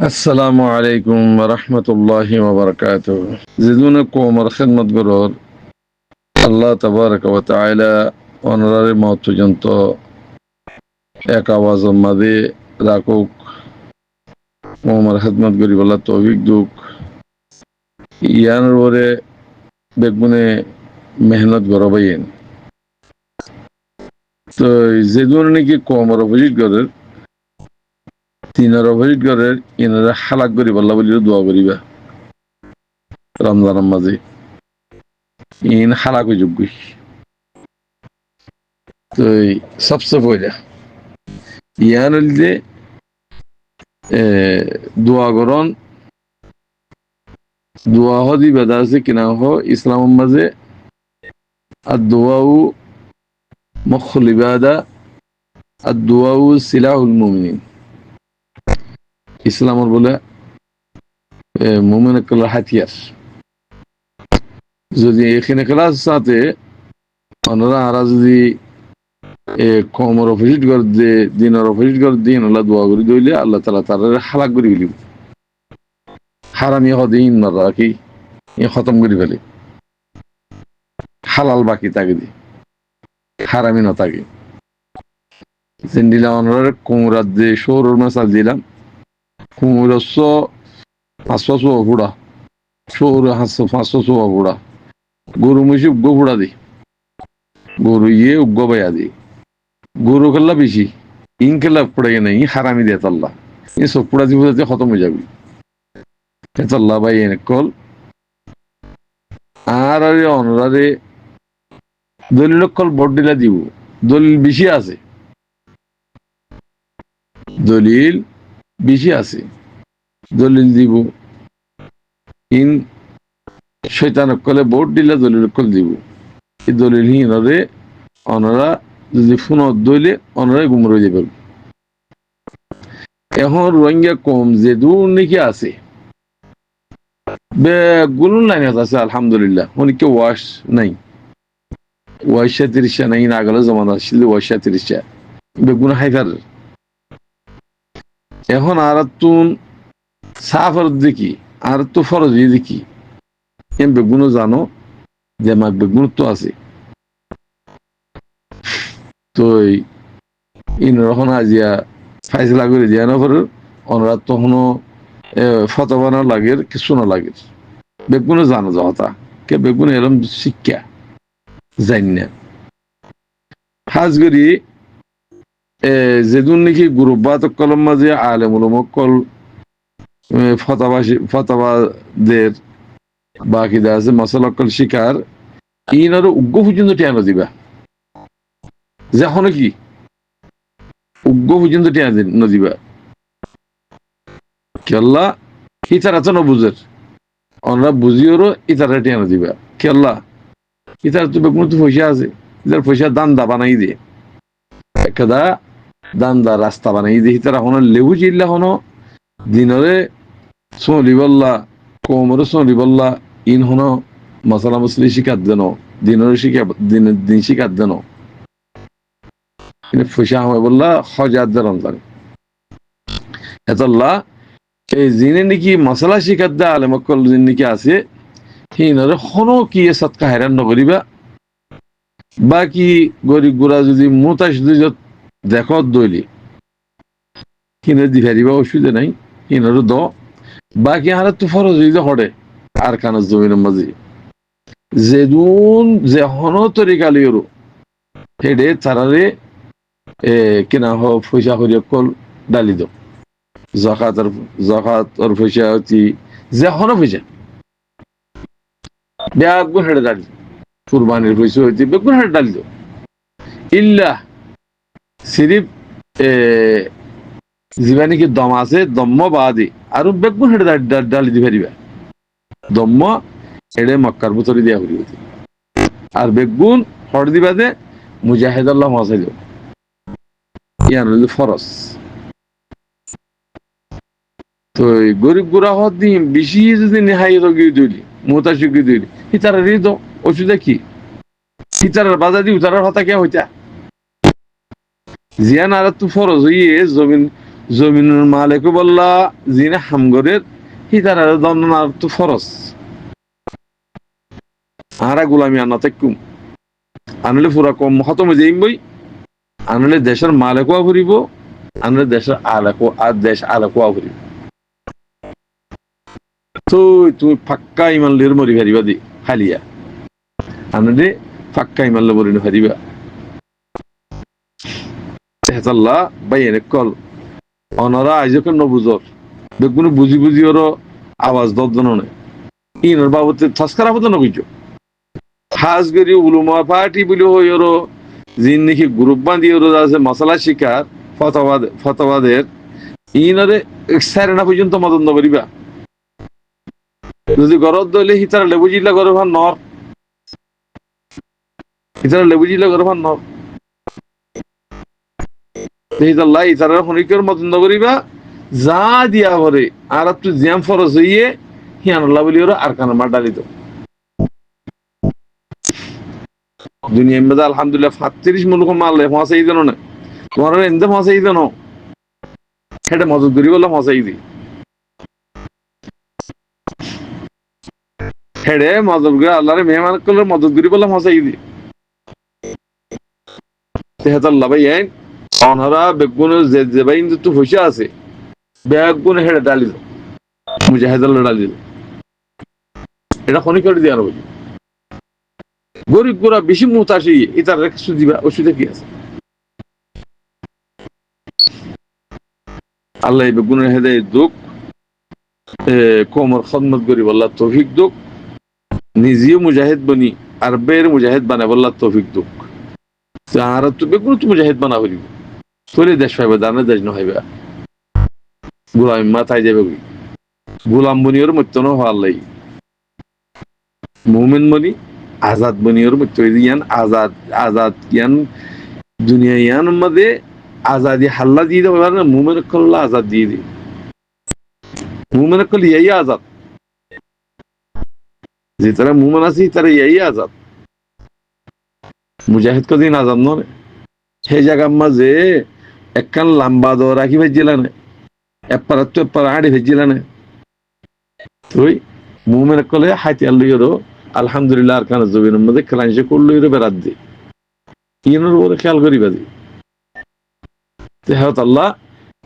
আসসালামু আলাইকুম রহমতুল্লাহি ওয়াবারাকাতুহ। যেদুনে কোমর খেদমত গরর আল্লাহ তাবারাক ওয়া তাআলা অনরারে মত পর্যন্ত এক আওয়াজের মাঝে রাখুক, কোমর খেদমত গরি বলা তৌফিক দুক। ইয়ার ওরে বেগুনে মেহনত গরবাইন তো যেদুনে নাকি কোমর অপোজিট গরের তিনের অপোজিট গরের ইনারা হালাক গরি বল্লা বলি দোয়া করিবা রমজানের মাঝে ইন হালাক যোগ্য। তো সবচেয়ে পয়লা ইয়ান যে দোয়া করন, দোয়া হদি বেদা আছে কিনা হ ইসলামের মাঝে আর দোয়াও মুখল ইবাদা আর দোয়াও সিলাহুল মুমিনিন। ইসলামের বলে মুমিন কলার হাতিয়ার। যদি এখানে ক্লাস সাথে ওনারা আরা যদি কমর অপোজিট করে দিয়ে দিনের অপোজিট করে দিন আল্লাহ দোয়া করে দিলে আল্লাহ তালা তার হালাক করে গেলি হারামি হদিন মারা কি খতম করে ফেলে হালাল বাকি তাকে দি হারামি না থাকে দিলাম ওনার কুমড়ার দিয়ে সৌরর মাসাল দিলাম কুমড়স 500 ফুড়া সৌর 500 ফুড়া গরু মুসি উগ্গ ফুড়া দি গরু ইয়ে উগ্গ বাইয়া দি গরু খেললা বেশি ইন খেলা পড়ে নাই হারামি দিয়ে তাল্লা ই সব পুরা জীবনে খতম হয়ে যাবি তাল্লা ভাই এনে কল আর আরে অনরারে দলিল কল ভোট দিলা দিব দলিল বেশি আছে, দলিল বেশি আছে দলিল দিব ইন শৈতান কলে ভোট দিলে দলিল কল দিব এই দলিল হিনরে অনরা যদি ফোনত দইলে অনরাই গুমর হয়ে যাবে। এখন রোহিঙ্গা কম যে দূর নাকি আছে বেগুলো লাইন আছে আলহামদুলিল্লাহ অনেকে ওয়াশ নাই ওয়াশা 30 নাই না গেলে জমানা ছিল ওয়াশা 30 বেগুন হাইফার। এখন আর তুন সাফার দেখি আর তো ফরজ দেখি এম বেগুনও জানো যে আমার বেগুন তো আছে তো ইনরখন আজিয়া ফাইসলা করে দিয়া না পরে ওনারা তখনও ফতবানা লাগে কিছু না লাগে বেগুনে জানো যা কে বেগুন এরম শিক্ষা জানি না হাজ করি যেদিন নাকি গুরুবাত কলম মাঝে আলেমুল মক্কল ফতাবাদের বাকি দা আছে মশালকল শিকার ইনারও উগ্র পর্যন্ত টিয়ানো দিবা যখন কি উগ্র পর্যন্ত টিয়া নদিবা কেল্লা ইতারা তো নবুজের অনরা বুঝিওরও ইতারা টিয়ানো দিবা কেল্লা ইতার তো বেগুন তো পয়সা আছে ইতার পয়সা দান্দা বানাই দিয়ে একদা দান্দা রাস্তা বানাই দিয়ে ইতারা হনো লেবু চিল্লা হনো দিনরে সলিবল্লা কোমরে সলিবল্লা ইন হনো মশলা মশলি শিকার দেন দিনরে শিখা দিন শিকার দেন পয়সা হয় বললা হজার দেন জানে এতল্লা এই জিনে নাকি মশলা শিকার দা আলে মক্কল জিন নাকি আছে হিনরে হনো কি সৎকা হেরান নকরিবা বাকি গরিব গুড়া যদি মোতাস দেখো দইলি কিনে দি ফেরিবা অসুবিধা নাই কিনার দ বাকি আর তো ফরজ হইতে হড়ে আর কান জমিনের মাঝে যেদুন যে হন তরিকালিওরও হেডে তারারে কিনা হ পয়সা করি কল ডালি দ জাকাত পয়সা হচ্ছি যে হন পয়সা বেগুন হেডে ডালি কুরবানির পয়সা হইতে বেগুন হেডে ডালি দ ইল্লা সিরিফ জীবানী কি দম আছে দম্ম বাদে আর বেগুন হেডে ডালি দি ফেরিবা দম্ম হেডে মক্কার ভিতরে দিয়া করি আর বেগুন হর দিবা দে মুজাহিদ আল্লাহ মাসাইল ইয়ান হইল ফরজ। তো গরিব গুড়া হদ দিন বেশি যদি নেহাই রোগী দইলি মোতাসুকি দইলি ইতারা হৃদ ওষুধে কি ইতারার বাজার দি উতারার হতা কে হইতা জিয়ান আর তু ফরজ হইয়ে জমিনুর মালিক বললা জিনে হামগরের হিতার দন্দন আর তো ফরস আরা গোলামি আনা থাকুম আনলে পুরা কম খতমে যাইম বই আনলে দেশের মালিকও ফুরিব আনলে দেশের আলাকো আর দেশ আলাকোয়া ফুরিব তুমি ফাক্কা ইমান লের মরি হারিবা দি হালিয়া আনলে ফাক্কা ইমান লে মরি হারিবা হেতাল্লাহ বাইরে কল অনারা আইজকে নবুজর বেগুন বুঝি বুঝি ওর আওয়াজ দর্জন নেই ইনর বাবতে থাসকার আবদ নবীজ খাস করি উলুমা পার্টি বলে হই ওর জিন নাকি গ্রুপ বাঁধি ওর আছে মশলা শিকার ফতবাদের ইনরে সাড়ে না পর্যন্ত মদন করিবা যদি গরত দলে হিতারা লেবু জিল্লা গরম হান নর হিতারা লেবু জিল্লা গরম হান নর হিতাল্লাহ ইতারা খনিকের মদন করিবা যা দিয়া ভরে আর একটু জ্যাম ফরস হইয়ে হিয়ানুল্লাহ বলি ওরা আর কানা মার ডালিত দুনিয়া মেদা আলহামদুলিল্লাহ 35 মুলুক মারলে ফাঁসাই দেন না তোমার এনদে ফাঁসাই দেন সেটা মদত করি বললাম ফাঁসাই দি হেডে মদত করে আল্লাহরে মেহমান করলে মদত করি বললাম ফাঁসাই দি তেহাতাল্লাহ ভাই অনহরা বেগুন যে বাইন তো হইসা আছে বেগুন হেডে ডালি দাও মুজাহিদুল্লাহ ডালি দাও এটা খনি করে দিয়ে আরো গরিব গোরা বেশি মুতাসি এটার কিছু দিবা ওষুধে কি আছে আল্লাহ বেগুনের হেদে দুঃখ কোমর খদমত করি বললা তৌফিক দুঃখ নিজেও মুজাহিদ বনি আর বের মুজাহিদ বানায় বললা তৌফিক দুঃখ আর তো বেগুন তো মুজাহিদ বানা করি চলে দেশ পাইবে দানা দেশ নহাইবা গোলাম মাথায় যাবে গোলাম বনিওর মত্যন হওয়ার লাই মুমিন বনি আজাদ বনিওর মত্য ইয়ান আজাদ ইয়ান দুনিয়া ইয়ান মধ্যে আজাদি হাল্লা দিয়ে দেবো না মুমের কল্লা আজাদ দিয়ে দি মুমের কল ইয়াই আজাদ যে তারা মুমেন আছে তারা ইয়াই আজাদ মুজাহিদ কদিন আজাদ নয় সেই জায়গার মাঝে একখান লম্বা দৌড় রাখি ভেজিলা না এপার তো এপার হাঁড়ি ভেজিলা না তুই মুমের কলে হাইতে আল্লুইরো আলহামদুলিল্লাহ আর কানা জবিনের মধ্যে ক্লাইসে করলুইরো বেড়াত দি ইনোর ওরে খেয়াল করি বাদি তেহাত আল্লাহ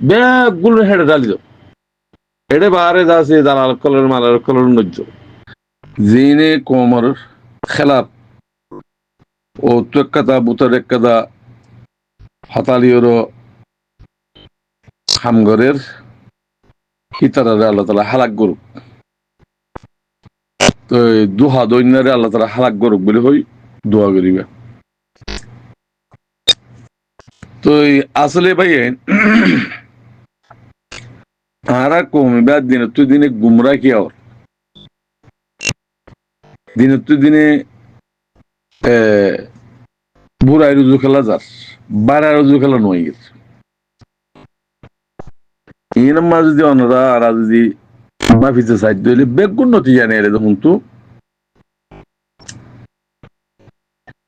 ব্যাগুলো হেডে ডালি দাও হেডে বাহারে যাচ্ছে দালাল কলের মালার কলের নজ্জ জিনে কোমর খেলাপ ও তো এক কথা বুতার এক কথা হতালিওর হামগরের হিতারারে আল্লাহ তালা হালাক গরুক তো দুহা দৈন্যারে আল্লাহ তালা হালাক গরুক বলে হই দোয়া করিবা তো আসলে ভাই আর কমিবা দিনে তুই দিনে গুমরা কি আর দিনে তুই দিনে বুড়াই রুজু খেলা যাস বাড়াই রুজু খেলা নয় গেছে ইনাম্মা যদি অনরা আর যদি মাফিতে সাইড দিলে বেগুন নতি জানে এলে তখন তো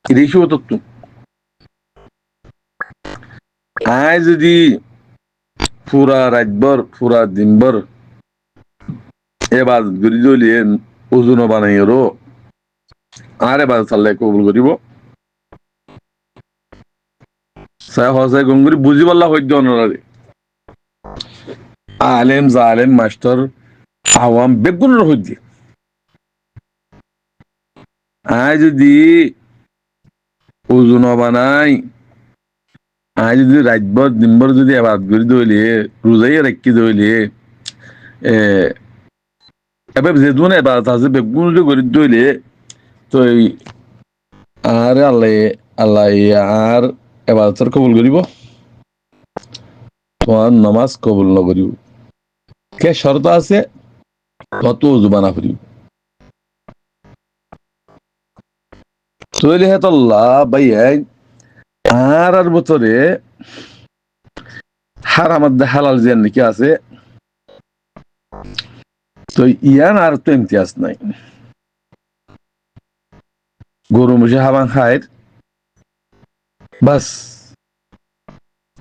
রেশিও তো আয় যদি পুরা রাতভর পুরা দিনভর এবার গড়ি জ্বলিয়ে ওজন বানাইরো আর এবার চাল্লাই কবুল করিব সাই হসাই গঙ্গুরি বুঝি পারলা হইতে অনরারে আলেম জালেম মাস্টার আওয়াম বেগুনের হইতে আয় যদি ওজন বানাই আজ যদি রাতভর দিনভর যদি আবার গড়ি দইলিয়ে রোজাই রাখি দইলিয়ে এবার যেদিন এবার আছে বেগুন যদি গড়ি দইলে তো আর আল্লাহ আল্লাহ আর এবার তোর কবুল করিব তোমার নামাজ কবুল নকরিব কে শর্ত আছে কত জুবানা করিব তৈলি হেতল্লাহ ভাই আর বছরে হারামাদ হালাল যে নাকি আছে তো ইয়ান আর তো ইমতিয়াজ নাই গরু মুসে হাবান খায় বাস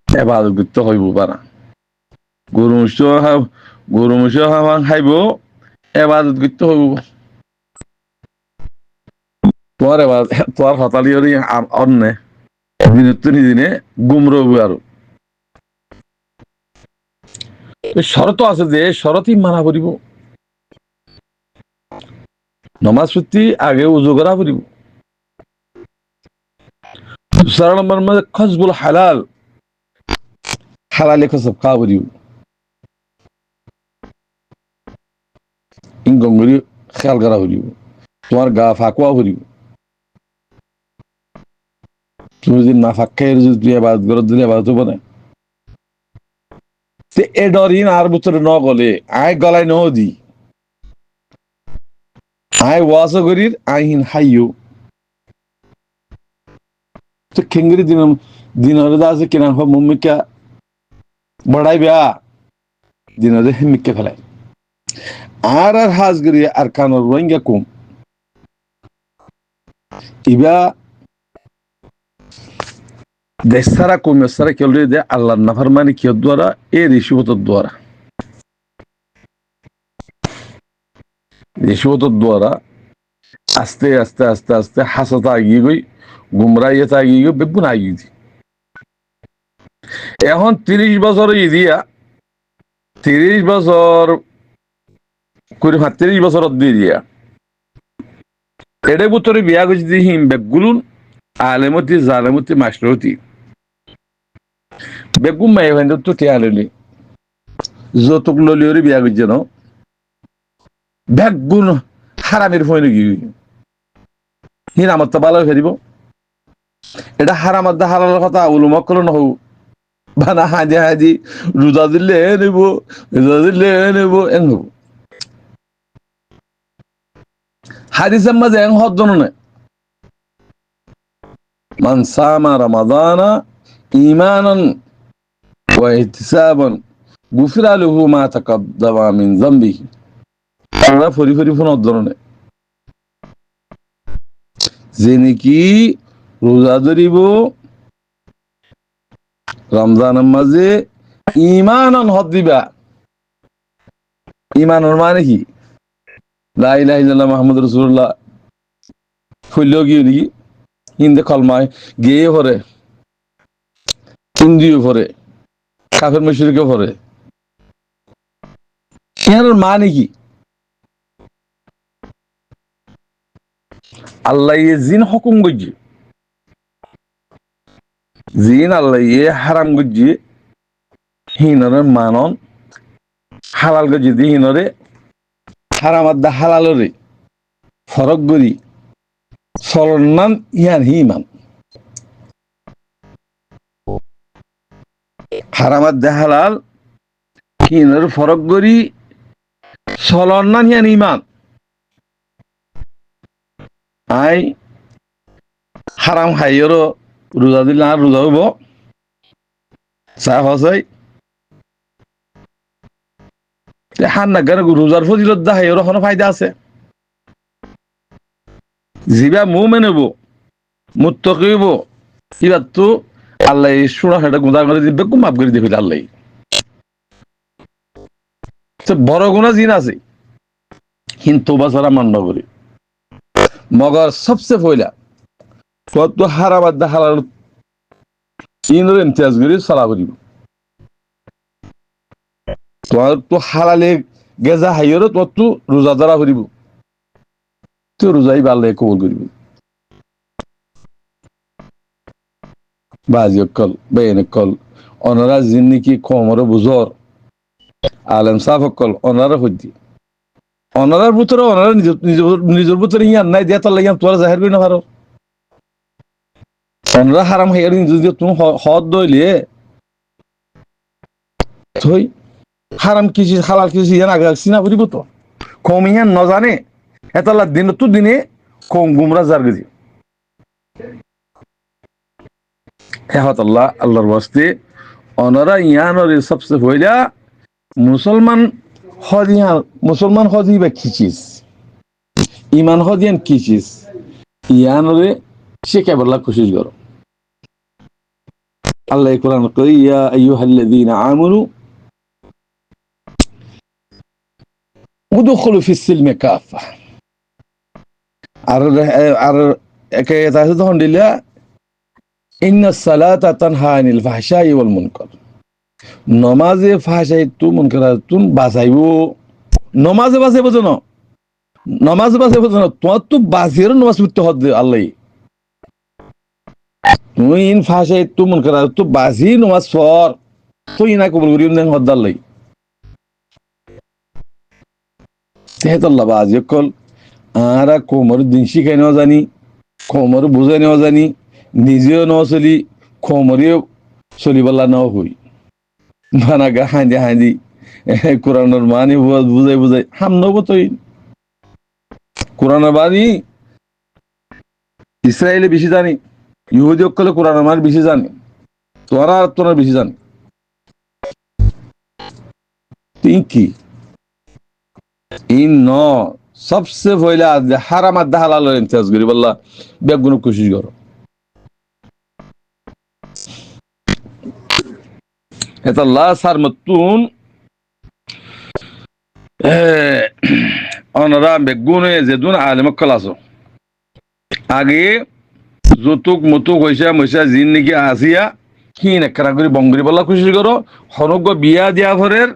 এবার করতে হইব পারা গরু মহিষ খাইব, এবাদত করতে হইব। তোমার হতালি অন্যে দিনে দিনে গুমর হইব। আর শরত আছে যে শরতই মানা করিব। নমাজ পড়তে আগে উজু করা করিব। 4 নম্বর মধ্যে খসবুল হালাল, হালালে খসব খাওয়া করিব। ইনকম করি খেয়াল করা করিব। তোমার গা ফাঁকুয়া করিব। তুমি যদি না ফাঁকাই যদি তুই আবাদ করো, দিলে আবাদ হবো না। এ ডরিন আর ভিতরে ন গলে আয় গলায় ন দি আয় ওয়াজ করির আইন হাইও তো খেঙ্গরি দিন হলে আছে কিনা মুম্মিকা বড়াই বেয়া দিন হলে হেমিককে ফেলায় আর হাজ করি আর কানোর রোহিঙ্গা কম ইবা দেশ সারা কমে সারা কেউ দে আল্লাহ নাফার মানে কিয় দ্বারা এ ঋষিবতর দ্বারা দ্বারা আস্তে আস্তে আস্তে আস্তে হাসাতা আগিয়ে গই, গুমরাইয়াতে আগিয়ে গই, বেগুন আগিয়ে দি। এখন 30 বছর দিয়া 30 বছর করে 30 বছর দিয়ে দিয়া এডে বুতরে বিয়া গেছি দিহিম বেগুলুন আলেমতি জালেমতি মাস্টরতি বেগুম মাই ভাইন্দ তো টিয়ালি যতক ললিওরি বিয়া গেছে ন বেগুন হারামের ফোন গিয়ে হিন আমার তো ভালো ফেরিব। এটা হারামার দা হারানোর কথা উলুমক করো নহু বানা হাজি হাজি রোজা দিলে নেব, রোজা দিলে নেব এন হব। হাদিসের মাঝে এন হদ জননে মান সামা রমাদানা ঈমানান ওয়া ইহতিসাবান গুফিরা লাহু মা তাকাদ্দামা মিন যামবিহি। আমরা ফরি ফরি ফোন হদ জননে যে নাকি রোজা ধরিব রমজানের মাঝে ঈমানান হদ দিবা। ঈমানের মানে কি? লা ইলাহা ইল্লাল্লাহ মুহাম্মাদুর রাসূলুল্লাহ হইলেও গিয়ে নাকি হিন্দে কলমায় গিয়ে ভরে হিন্দিও ভরে কাফের মুশরিকও ভরে। এর মানে কি? আল্লাহ জিন হুকুম করছে, জিন আল্লাহ হারাম করছে হিনরে মানন হালাল করছে দি হিনরে হারাম আদা হালালরে ফরক করি চলন নাম ইয়ান হিমান হারাম আদা হালাল হিনরে ফরক করি চলন নাম ইয়ান ইমান। আই হারাম খাইয়েরও রোজা দিলে আর রোজা হইব চাহ হসাই হান না কেন রোজার ফজিলত দা হাইয়েরও কোনো ফায়দা আছে। জিবা মু মেনেব মুত্তকিব এবার তো আল্লাহ শোনা সেটা গুঁদা করে দিবে খুব মাফ করে দিবে আল্লাহ। বড় গুণা জিন আছে কিন্তু বাছারা মান্য করি মগর সবচেয়ে পয়লা কত হারাবাদ হালাল ইনরে ইমতিয়াজ করি সালা করিব তোমার তো হালালে গেজা হাইয়েরও তোর তো রোজা দ্বারা করিব তো রোজাই আল্লাহ কবুল করিব। বাজি অকল বেন অকল অনারা জিন নাকি কমর বুঝর আলেম সাফ অকল অনারা হইতি অনারার ভিতরে অনারা নিজের ভিতরে ইয়ান নাই দিয়া তার লাগিয়ান তোরা জাহের করি না পারো। অনারা হারাম হাইয়ার যদি তুমি হদ দইলে থই হারাম কিছু হালাল কিছু ইয়ান আগে চিনা করিব তো কম ইয়ান ন জানে এতাল্লা দিন তো দিনে কম গুমরা জার গেছি হেহত আল্লাহ আল্লাহর বাস্তে অনারা ইয়ানরে সবচেয়ে পয়লা মুসলমান মুসলমান হদি বা খিচিস ইমান হদিয়ান খিচিস ইয়ানরে সে কেবল কোশিশ করো। আল্লাহ কোরআন কই ইয়া আইয়ুহাল্লাযীনা আমানু উদখুলু ফিস সিলমি কাফা। আর আর একে তাহলে তখন দিলা ইন্নাস সালাতা তানহা আনিল ফাহশাই ওয়াল মুনকার। নমাজে ফাহশাইতু মুনকারাতুন বাঁচাইবো। নমাজে বাঁচাইবো যেন, নমাজে বাঁচাইবো যেন, তোমার তো বাঁচিয়ে নমাজ পড়তে হবে আল্লাহ। তুমি ইন ফাহশাইতু মুনকারাতু বাঁচি নমাজ পড়, তো ইনা কবুল করিম দেন হদ্দ আল্লাহ। তেহেতাল্লাহ বাজ কল আরা কোমর দিন শিখাই নেওয়া জানি, কোমর বুঝাই নেওয়া জানি, নিজেও ন চলি, কোমরেও চলিবাল্লা ন হই মানা গা হাঁদি হাঁদি কোরআনের মানি বুঝাই বুঝাই হাম নব তৈ। কোরআনের বাণী ইসরায়েলে বেশি জানি, ইহুদি অকলে কোরআনের মান বেশি জানি, তোরা আর তোরা বেশি জানি। তুই কি ইন ন সবসে পয়লা হারাম আর হালাল ইমতিয়াজ করি বললা বেগুন কোশিশ করো। এটা লা সার মতুন অনরা বেগুনে যেদুন আলেম কলাসো আগে যতুক মতুক হইসা মইসা জিন নাকি আসিয়া কি নেকড়া করে বঙ্গরি বলা কোশিশ করো। হনক বিয়া দিয়া ভরের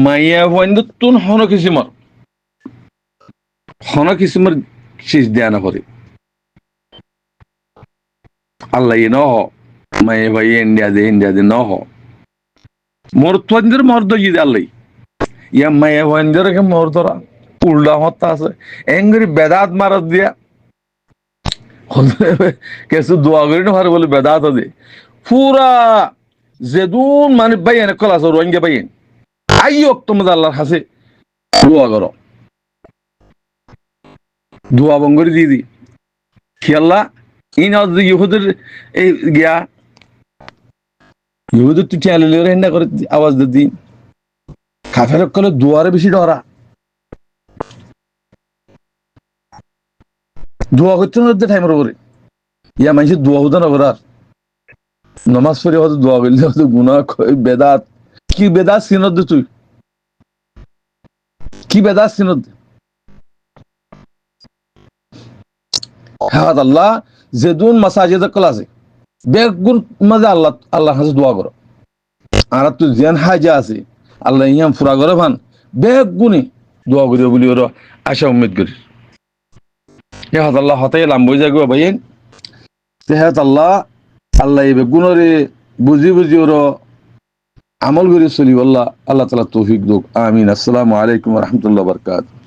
মাইয়া হইন্দুন হন কিসিমর শেষ দেয়া না করে আল্লাহ ন হ মাইয়া ভাই ইন্ডিয়া দে ন হ মোর তোদের মর্দ গিয়ে আল্লাহ ইয়া মাইয়া ভাইন্দের মর্দরা উল্টা হত্যা আছে এঙ্গরি বেদাত মারত দিয়া কিছু দোয়া করি না পারে বলে বেদাত দে পুরা যেদুন মানে বাইন কল আছে রোহিঙ্গা বাইন আইয়ক তোমাদের আল্লাহর কাছে দোয়া করো, দোয়া বঙ্গরি দিয়ে দি খেয়াল্লা ইন ইহুদের এই গিয়া ইহুদের তুই খেয়াল হেন্না করে আওয়াজ দিন কাফের কলে দোয়ারে বেশি ডরা দোয়া করতে না টাইমের উপরে ইয়া মানুষের দোয়া হতো না করার নমাজ পড়ে হয়তো দোয়া করলে হয়তো গুনাহ বেদাত কি বেদাত সিনত তুই কি বেদাত সিনত হ্যাঁ আল্লাহ যেদুন মাসাজিদ কল আছে বেগুন মাঝে আল্লাহ আল্লাহর কাছে দোয়া করো আর তুই জেন হাজা আছে আল্লাহ ইয়াম ফুরা করে ভান বেগুনি দোয়া করিও বলি ওর আশা উম্মেদ করি। হ্যাঁ আল্লাহ হতাই লাম বই যাগো ভাইয়েন তেহাত আল্লাহ আল্লাহ এই বেগুনরে বুঝি বুঝি ওর আমল করে চলি আল্লাহ আল্লাহ তাআলা তৌফিক দুক আমিন। আসসালামু আলাইকুম ওয়া রাহমাতুল্লাহি ওয়া বারাকাতুহু।